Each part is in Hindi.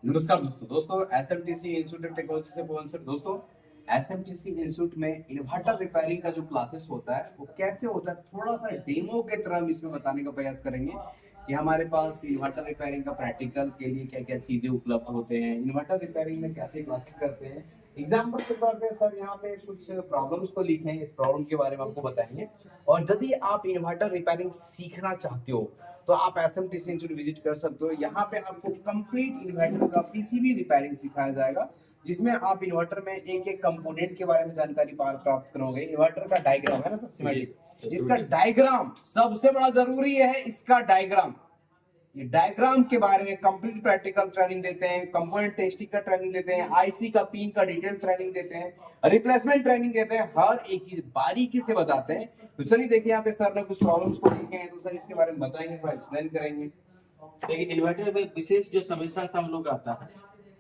नमस्कार दोस्तों एसएमटीसी इंस्टीट्यूट ऑफ टेक्नोलॉजी से पवन सर। दोस्तों एसएमटीसी इंस्टीट्यूट में इन्वर्टर रिपेयरिंग का जो क्लासेस होता है वो कैसे होता है, थोड़ा सा डेमो के तरह इसमें बताने का प्रयास करेंगे कि हमारे पास इन्वर्टर रिपेयरिंग का प्रैक्टिकल के लिए क्या क्या चीजें उपलब्ध होते हैं, इन्वर्टर रिपेयरिंग में कैसे क्लासेस करते हैं। एग्जाम्पल के तौर पे सर यहाँ पे कुछ प्रॉब्लम्स को लिखे हैं, इस प्रॉब्लम के बारे में आपको बताएंगे। और यदि आप इन्वर्टर रिपेयरिंग सीखना चाहते हो तो आप एसएमटीसी इंस्टीट्यूट विजिट कर सकते हो। यहाँ पे आपको कंप्लीट इन्वर्टर का पीसीबी रिपेयरिंग सिखाया जाएगा, जिसमें आप इन्वर्टर में एक एक कंपोनेंट के बारे में जानकारी प्राप्त करोगे। इन्वर्टर का डायग्राम है ना सर, सिमेटिक, जिसका डायग्राम सबसे बड़ा जरूरी है। इसका डायग्राम, ये डायग्राम के बारे में कंप्लीट प्रैक्टिकल ट्रेनिंग देते हैं, कंपोनेंट टेस्टिंग का ट्रेनिंग देते हैं, आईसी का पिन का डिटेल ट्रेनिंग देते हैं, रिप्लेसमेंट ट्रेनिंग देते हैं, हर एक चीज बारीकी से बताते हैं। तो चलिए देखिए यहाँ पे सर ने कुछ प्रॉब्लम्स को लिखे हैं, तो सर इसके बारे में बताएंगे, थोड़ा एक्सप्लेन करेंगे। देखिए इन्वर्टर में विशेष जो समस्या से हम लोग आता है,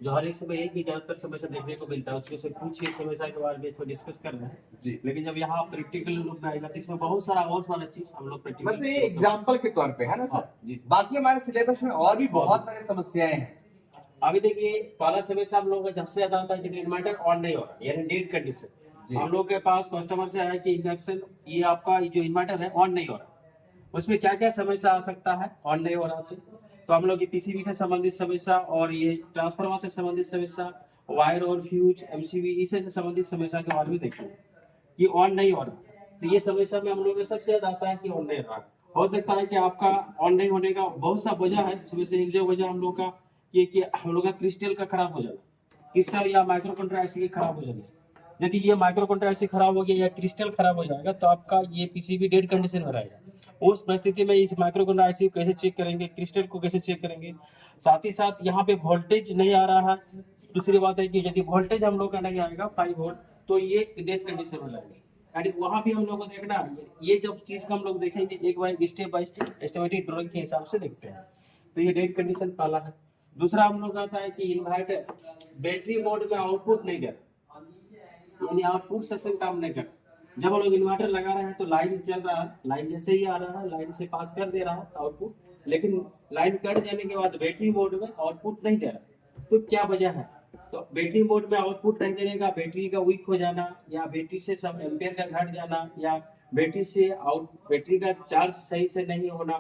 जो हर एक समय एक ही ज्यादातर समस्या देखने को मिलता है, उसमें से कुछ ही समस्या के बारे में इसमें डिस्कस कर रहे हैं जी। लेकिन जब यहाँ प्रैक्टिकल लोग में आएगा तो इसमें बहुत सारा चीज हम लोग प्रैक्टिकल मतलब ये एग्जाम्पल के तौर पे है ना सर जी। बाकी हमारे सिलेबस में और भी बहुत सारे समस्याएं हैं। अभी देखिए पहला समस्या हम लोग का जब से ज्यादा आता है कि इन्वर्टर ऑन नहीं हो रहा, यानी डेड कंडीशन। हम लोग के पास कस्टमर से आया कि इंडक्शन ये आपका जो इन्वर्टर है ऑन नहीं हो रहा, उसमें क्या क्या समस्या आ सकता है ऑन नहीं हो रहा। तो हम लोग की पीसीबी से संबंधित समस्या और ये ट्रांसफार्मर से संबंधित समस्या, वायर और फ्यूज, एमसीबी इससे से संबंधित समस्या के बारे में देखेंगे कि ऑन नहीं हो रहा। तो ये समस्या में हम लोग को सबसे ज्यादा आता है कि ऑन नहीं हो रहा। हो सकता है कि आपका ऑन नहीं होने का बहुत सा वजह है, जिसमें से एक जो वजह हम लोग का ये कि हम लोग का क्रिस्टल का खराब हो जाना, क्रिस्टल या माइक्रो कंट्रोलर आईसी की खराब हो जाना। यदि ये माइक्रो कंट्रोलर आईसी खराब हो गया या क्रिस्टल खराब हो जाएगा तो आपका ये पीसीबी डेड कंडीशन में रहेगा। उस परिस्थिति में इस माइक्रो कंट्रोलर आईसी को कैसे चेक करेंगे, क्रिस्टल को कैसे चेक करेंगे, साथ ही साथ यहाँ पे वोल्टेज नहीं आ रहा है। दूसरी बात है कि यदि वोल्टेज हम लोग का नहीं आएगा 5 वोल्ट तो ये डेड कंडीशन हो जाएगा। यानी वहां भी हम लोग को देखना है। ये जब चीज को हम लोग देखेंगे एक बार step by step estimated drawing के हिसाब से देखते हैं। तो ये डेड कंडीशन पहला है। दूसरा हम लोग आता है कि इन्वर्टर बैटरी मोड में आउटपुट नहीं कर, यानी आउटपुट सेक्शन काम नहीं कर। जब हम लोग इन्वर्टर लगा रहे हैं तो लाइन चल रहा है, लाइन जैसे ही आ रहा है लाइन से पास कर दे रहा है आउटपुट, लेकिन लाइन कट जाने के बाद बैटरी मोड में आउटपुट नहीं दे रहा। तो क्या वजह है? तो बैटरी मोड में आउटपुट नहीं देने का बैटरी का वीक हो जाना, या बैटरी से सब एम्पियर का घट जाना, या बैटरी का चार्ज सही से नहीं होना।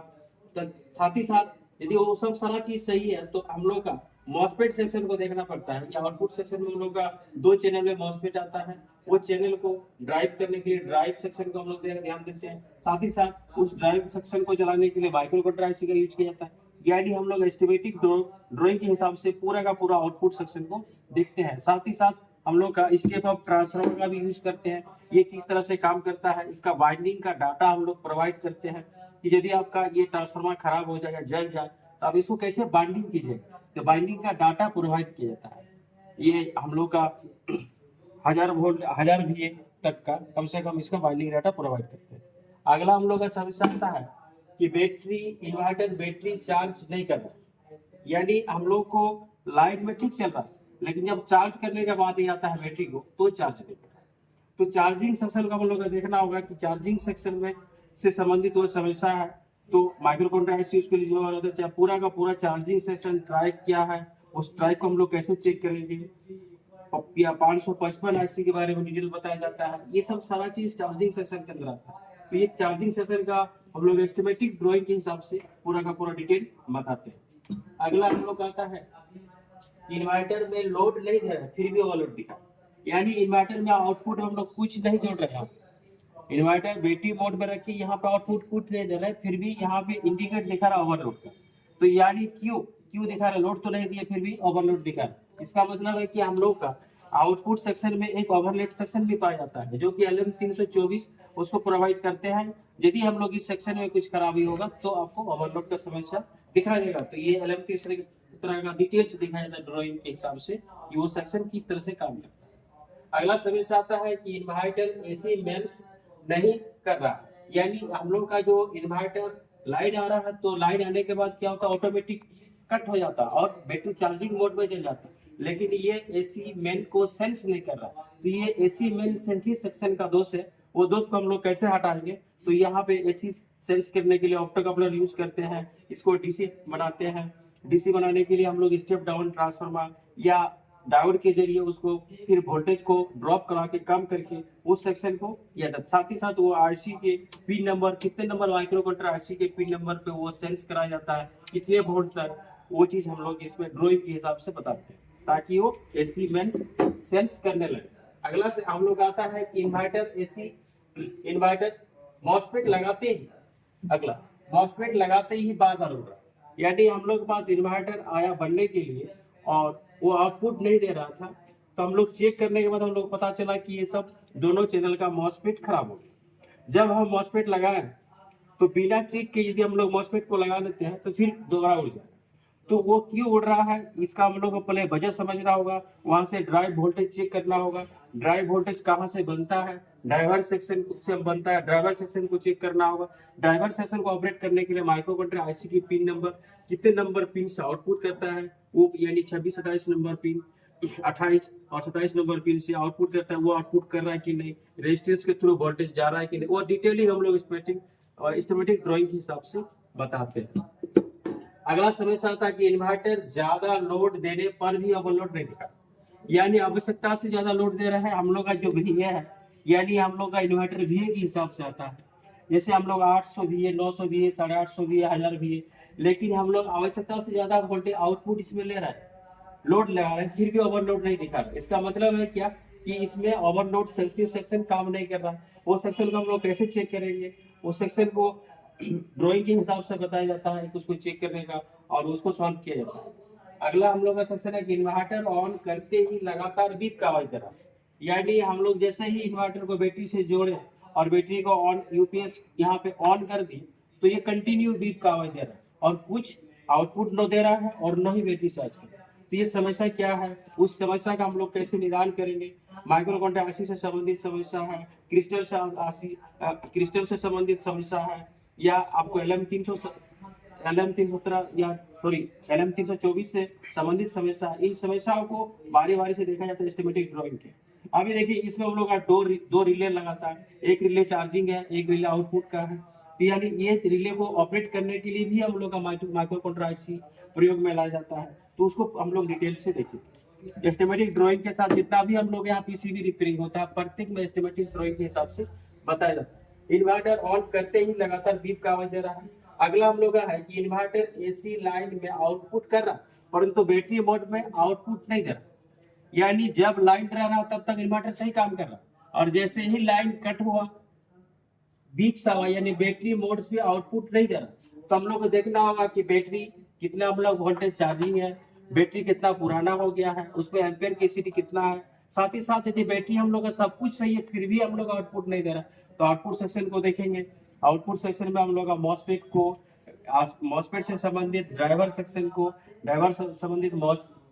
तो साथ ही साथ यदि वो सब सारा चीज सही है तो हम लोग का मॉसफेट सेक्शन को देखना पड़ता है कि आउटपुट सेक्शन में हम लोग का 2 चैनल में मॉसफेट आता है। वो चैनल को ड्राइव करने के लिए ड्राइव सेक्शन को हम लोग ध्यान देते हैं। साथ ही साथ उस ड्राइव सेक्शन को चलाने के लिए माइक्रो कंट्रोलर आईसी का यूज किया जाता है। यानी हम लोग एस्टिमेटिक ड्राइंग के हिसाब से पूरा का पूरा आउटपुट सेक्शन को देखते हैं। साथ ही साथ हम लोग का स्टेप ऑफ ट्रांसफार्मर का भी यूज करते हैं, ये किस तरह से काम करता है, इसका वाइंडिंग का डाटा हम लोग प्रोवाइड करते हैं कि यदि आपका ये ट्रांसफार्मर खराब हो जाए या जल जाए तो आप इसको कैसे बाइंडिंग कीजिए, तो बाइंडिंग का डाटा प्रोवाइड किया जाता है। ये हम लोग का 1000 वोल्ट 1000 VA तक का कम से कम इसका बाइंडिंग डाटा प्रोवाइड करते हैं। अगला हम लोग का समस्या आता है कि इन्वर्टर बैटरी चार्ज नहीं कर रहा, यानी हम लोग को लाइन में ठीक चल रहा है लेकिन जब चार्ज करने के बाद ही आता है बैटरी को तो चार्ज नहीं कर रहा। तो चार्जिंग सेक्शन का हम लोग को देखना होगा कि चार्जिंग सेक्शन में से संबंधित वो समस्या है तो माइक्रो कंट्रोलर आईसी उसके लिए जिम्मेदार होता है। पूरा का पूरा चार्जिंग सेक्शन ट्राइक क्या है, उस ट्राइक को हम लोग कैसे चेक करेंगे, या 555 आईसी के बारे में डिटेल बताया जाता है। ये सब सारा चीज चार्जिंग सेक्शन के अंदर आता है। तो ये चार्जिंग सेक्शन का हम लोग एस्टिमेटिक ड्राइंग के हिसाब से पूरा का पूरा डिटेल बताते हैं। अगला हम लोग आता है इन्वर्टर में लोड नहीं दे रहा है फिर भी ओवरलोड दिखा, यानी इन्वर्टर में आउटपुट हम लोग कुछ नहीं जोड़ रहे हैं। इन्वर्टर बैटरी मोड में रखी, यहाँ पे आउटपुट कुछ नहीं दे रहा है फिर भी यहाँ पे इंडिकेट दिखा रहा है ओवरलोड का। तो यानी क्यों क्यों दिखा रहा है? लोड तो नहीं दिया फिर भी ओवरलोड दिखा रहा है। इसका मतलब है कि हम लोग का आउटपुट सेक्शन में एक ओवरलोड सेक्शन भी पाया जाता है जो कि LM 324 उसको प्रोवाइड करते हैं। यदि हम लोग इस सेक्शन में कुछ खराबी होगा तो आपको ओवरलोड का समस्या दिखाई देगा। तो ये LM 3 तरह का डिटेल्स दिखाया जाता है ड्राइंग के हिसाब से कि वो सेक्शन किस तरह से काम करता है। अगला समस्या आता है कि इन्वर्टर एसी मेंस नहीं कर रहा, यानी हम लोग का जो इन्वर्टर लाइट आ रहा है तो लाइट आने के बाद क्या होता है ऑटोमेटिक कट हो जाता है और बैटरी चार्जिंग मोड में चल जाता है, लेकिन ये एसी मेन को सेंस नहीं कर रहा। तो ये एसी मेन सेंसिंग सेक्शन का दोष है। वो दोष को हम लोग कैसे हटाएंगे? तो यहाँ पे एसी सेंस करने के लिए ऑप्टोकपलर यूज करते हैं, इसको डीसी बनाते हैं डीसी बनाने के लिए हम लोग स्टेप डाउन ट्रांसफार्मर या डायोड के जरिए उसको फिर वोल्टेज को ड्रॉप करा के कम करके उस सेक्शन को किया जाता है। साथ ही साथ वो आरसी के पिन नंबर, कितने नंबर माइक्रो कंट्रोलर आरसी के पिन नंबर पे वो सेंस कराया जाता है, कितने वोल्ट तक, वो चीज हम लोग इसमें ड्राइंग के हिसाब से बताते हैं ताकि वो एसी मेंस सेंस करने लगे। अगला से हम लोग आता है कि इन्वर्टर एसी इन्वर्टर मॉसफेट लगाते ही, अगला मॉसफेट लगाते ही बार बार हो रहा है, यानी हम लोग के पास इन्वर्टर आया बनने के लिए और वो आउटपुट नहीं दे रहा था, तो हम लोग चेक करने के बाद हम लोग पता चला कि ये सब दोनों चैनल का मॉसफेट खराब हो गया। जब हम मॉसफेट लगाए तो बिना चेक के यदि हम लोग मॉसफेट को लगा देते हैं तो फिर दोबारा उड़ जाए। तो वो क्यों उड़ रहा है इसका हम लोग को पहले वजह समझना होगा, वहां से ड्राइव वोल्टेज चेक करना होगा। ड्राइव वोल्टेज कहाँ से बनता है, ड्राइवर सेक्शन से बनता है, ड्राइवर सेक्शन को चेक करना होगा। ड्राइवर सेक्शन को ऑपरेट करने के लिए माइक्रो कंट्रोलर आईसी की पिन नंबर कितने नंबर पिन से आउटपुट करता है, वो यानी 26 27 नंबर पिन 28 और 27 नंबर पिन से आउटपुट करता है, वो आउटपुट कर रहा है कि नहीं, रेजिस्टेंस के थ्रू वोल्टेज जा रहा है कि नहीं, वो डिटेलिंग हम लोग स्कीमेटिक ड्राइंग के हिसाब से बताते हैं। अगला समस्या आता है कि इन्वर्टर ज्यादा लोड देने पर भी ओवरलोड नहीं दिखा, यानी आवश्यकता से ज्यादा लोड दे रहा है। हम लोग का जो VA है, यानी हम लोग का इन्वर्टर VA के हिसाब से आता है, जैसे हम लोग 800 VA, 900 VA, 850 VA, 1000 VA, लेकिन हम लोग आवश्यकता से ज्यादा वोल्टेज आउटपुट इसमें ले रहा है, लोड लगा रहे हैं, फिर भी ओवरलोड नहीं दिखा रहा। इसका मतलब है क्या कि इसमें ओवरलोड सेंसिटिव सेक्शन काम नहीं कर रहा। वो सेक्शन को हम लोग कैसे चेक करेंगे, उस सेक्शन को ड्राइंग के हिसाब से बताया जाता है कि उसको चेक करने का और उसको सॉल्व किया जाता है। अगला हम लोग का सेक्शन है कि इन्वर्टर ऑन करते ही लगातार बीप का आवाज दे रहा है, यानी हम लोग जैसे ही इन्वर्टर को बैटरी से जोड़े और बैटरी को ऑन यूपीएस यहाँ पे ऑन कर दी तो ये कंटिन्यू बीप का आवाज दे रहा है और कुछ आउटपुट न दे रहा है और न ही बैटरी चार्ज कर रहा है। तो ये समस्या क्या है, उस समस्या का हम लोग कैसे निदान करेंगे। माइक्रो कंट्रोलर आईसी से संबंधित समस्या है, क्रिस्टल से संबंधित समस्या है, या आपको LM 324 से संबंधित समस्या, इन समस्याओं को बारी बारी से देखा जाता है एस्टिमेटिक ड्राइंग के। अभी देखिए इसमें हम लोग का दो रिले लगाता है, एक रिले चार्जिंग है, एक रिले आउटपुट का है। तो यानी ये रिले को ऑपरेट करने के लिए भी हम लोग का माइक्रो कंट्रोलर आईसी प्रयोग में लाया जाता है, तो उसको हम लोग डिटेल से देखेंगे। एस्टिमेटिक ड्राइंग के साथ जितना भी हम लोग यहाँ पीसीबी रिपेयरिंग होता है प्रत्येक में एस्टिमेटिक ड्राइंग के हिसाब से बताया जाता है। इन्वर्टर ऑन करते ही लगातार बीप का आवाज दे रहा है। अगला हम लोग का है कि इन्वर्टर एसी लाइन में आउटपुट कर रहा परंतु बैटरी मोड में आउटपुट नहीं दे रहा, यानी जब लाइन रह रहा तब तक इन्वर्टर सही काम कर रहा और जैसे ही लाइन कट हुआ बीप सा हुआ, यानी बैटरी मोड पे आउटपुट नहीं दे रहा। तो हम लोग को देखना होगा कि बैटरी कितना हम लोग वोल्टेज चार्जिंग है, बैटरी कितना पुराना हो गया है, उसमें एम्पेयर कैपेसिटी कितना है। साथ ही साथ यदि बैटरी हम लोग का सब कुछ सही है फिर भी हम लोग आउटपुट नहीं दे रहा तो आउटपुट सेक्शन को देखेंगे। आउटपुट सेक्शन में हम लोग का मॉसफेट से संबंधित ड्राइवर सेक्शन को, ड्राइवर से संबंधित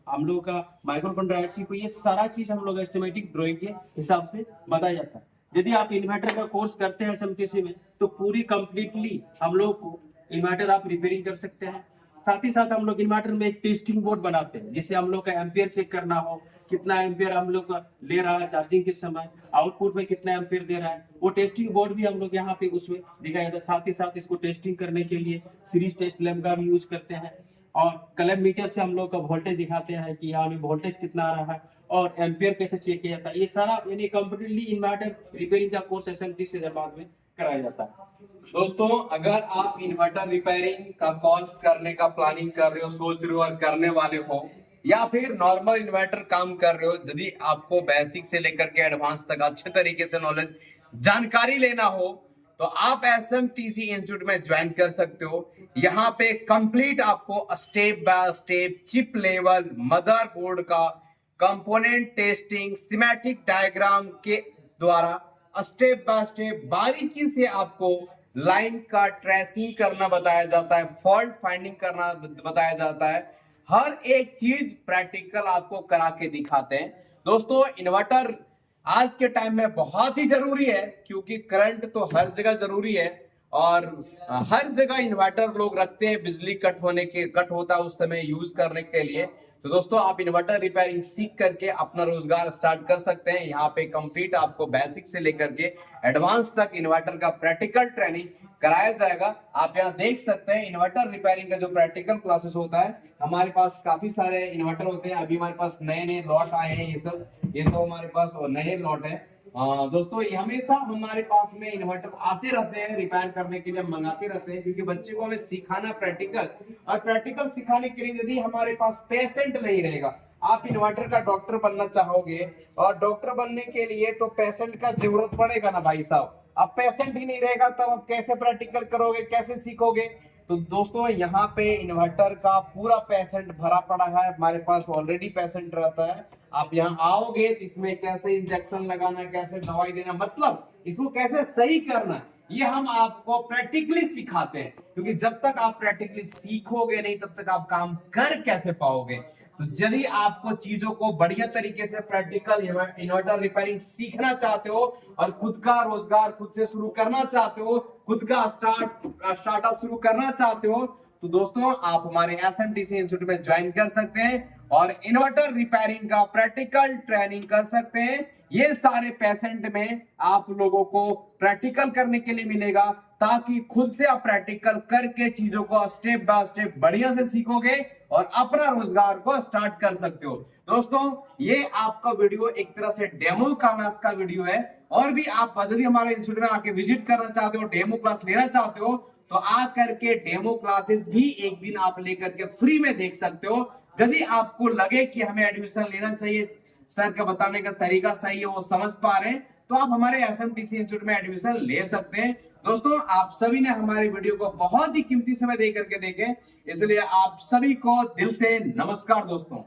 हम लोग का माइक्रो कंट्रोलर आईसी को, ये सारा चीज हम लोग एस्टिमेटिक ड्राइंग के हिसाब से बताया जाता है। यदि आप इन्वर्टर का कोर्स करते हैं एसएमटीसी में तो पूरी कंप्लीटली हम लोग को इन्वर्टर आप रिपेयरिंग कर सकते हैं। साथ ही साथ हम लोग इन्वर्टर में एक टेस्टिंग बोर्ड बनाते हैं, जिससे हम लोग का एम्पियर चेक करना हो, कितना एम्पियर हम लोग का ले रहा है चार्जिंग के समय, आउटपुट में कितना एम्पियर दे रहा है, वो टेस्टिंग बोर्ड भी हम लोग यहाँ पे उसमें दिखाया जाता है। साथ ही साथ इसको टेस्टिंग करने के लिए सीरीज टेस्ट लैम्प का भी यूज करते हैं और कलम मीटर से हम लोग का वोल्टेज दिखाते हैं कि यहाँ में वोल्टेज कितना आ रहा है और एम्पियर कैसे चेक किया जाता है। ये सारा यानी कंप्लीटली इन्वर्टर रिपेयरिंग का कोर्स एसएमटीसी हैदराबाद में कराया जाता है। दोस्तों, अगर आप इन्वर्टर रिपेयरिंग का कोर्स करने का प्लानिंग कर रहे हो, सोच रहे हो और करने वाले हो, या फिर नॉर्मल इन्वर्टर काम कर रहे हो, यदि आपको बेसिक से लेकर के एडवांस तक अच्छे तरीके से नॉलेज जानकारी लेना हो तो आप एसएमटीसी इंस्टीट्यूट में ज्वाइन कर सकते हो। यहाँ पे कंप्लीट आपको step by step chip level, motherboard का कंपोनेंट टेस्टिंग, सिमेटिक डायग्राम के द्वारा स्टेप बाय स्टेप बारीकी से आपको लाइन का ट्रेसिंग करना बताया जाता है, फॉल्ट फाइंडिंग करना बताया जाता है, हर एक चीज प्रैक्टिकल आपको करा के दिखाते हैं। दोस्तों, इन्वर्टर आज के टाइम में बहुत ही जरूरी है, क्योंकि करंट तो हर जगह जरूरी है और हर जगह इन्वर्टर लोग रखते हैं, बिजली कट होता है उस समय यूज करने के लिए। तो दोस्तों, आप इन्वर्टर रिपेयरिंग सीख करके अपना रोजगार स्टार्ट कर सकते हैं। यहाँ पे कंप्लीट आपको बेसिक से लेकर के एडवांस तक इन्वर्टर का प्रैक्टिकल ट्रेनिंग कराया जाएगा। आप यहाँ देख सकते हैं इन्वर्टर रिपेयरिंग का जो प्रैक्टिकल क्लासेस होता है, हमारे पास काफी सारे इन्वर्टर होते हैं। अभी हमारे पास नए नए लॉट आए हैं, ये सब हमारे पास और नए लॉट है। दोस्तों ये हमेशा हमारे पास में इन्वर्टर आते रहते हैं, रिपेयर करने के लिए मंगाते रहते हैं, क्योंकि बच्चे को हमें सिखाना प्रैक्टिकल, और प्रैक्टिकल सिखाने के लिए यदि हमारे पास पेशेंट नहीं रहेगा, आप इन्वर्टर का डॉक्टर बनना चाहोगे और डॉक्टर बनने के लिए तो पेशेंट का जरूरत पड़ेगा ना भाई साहब। अब पेशेंट ही नहीं रहेगा तब आप कैसे प्रैक्टिकल करोगे, कैसे सीखोगे। तो दोस्तों यहाँ पे इन्वर्टर का पूरा पेशेंट भरा पड़ा है, हमारे पास ऑलरेडी पेशेंट रहता है। आप यहाँ आओगे तो इसमें कैसे इंजेक्शन लगाना, कैसे दवाई देना, मतलब इसको कैसे सही करना, ये हम आपको प्रैक्टिकली सिखाते हैं। क्योंकि जब तक आप प्रैक्टिकली सीखोगे नहीं तब तक आप काम कर कैसे पाओगे। तो यदि आपको चीजों को बढ़िया तरीके से प्रैक्टिकल इन्वर्टर रिपेयरिंग सीखना चाहते हो और खुद का रोजगार खुद से शुरू करना चाहते हो, खुद का स्टार्टअप शुरू करना चाहते हो, तो दोस्तों आप हमारे एसएमटीसी इंस्टीट्यूट में ज्वाइन कर सकते हैं और इन्वर्टर रिपेयरिंग का प्रैक्टिकल ट्रेनिंग कर सकते हैं। ये सारे पेशेंट में आप लोगों को प्रैक्टिकल करने के लिए मिलेगा, ताकि खुद से आप प्रैक्टिकल करके चीजों को स्टेप बाय स्टेप बढ़िया से सीखोगे और अपना रोजगार को स्टार्ट कर सकते हो। दोस्तों ये आपका वीडियो एक तरह से डेमो क्लास का वीडियो है, और भी आप यदि हमारे इंस्टीट्यूट में आके विजिट करना चाहते हो, डेमो क्लास लेना चाहते हो, तो आ करके डेमो क्लासेस भी एक दिन आप लेकर के फ्री में देख सकते हो। यदि आपको लगे कि हमें एडमिशन लेना चाहिए, सर का बताने का तरीका सही है, वो समझ पा रहे हैं, तो आप हमारे एसएमटीसी इंस्टीट्यूट में एडमिशन ले सकते हैं। दोस्तों आप सभी ने हमारे वीडियो को बहुत ही कीमती समय दे करके देखे, इसलिए आप सभी को दिल से नमस्कार दोस्तों।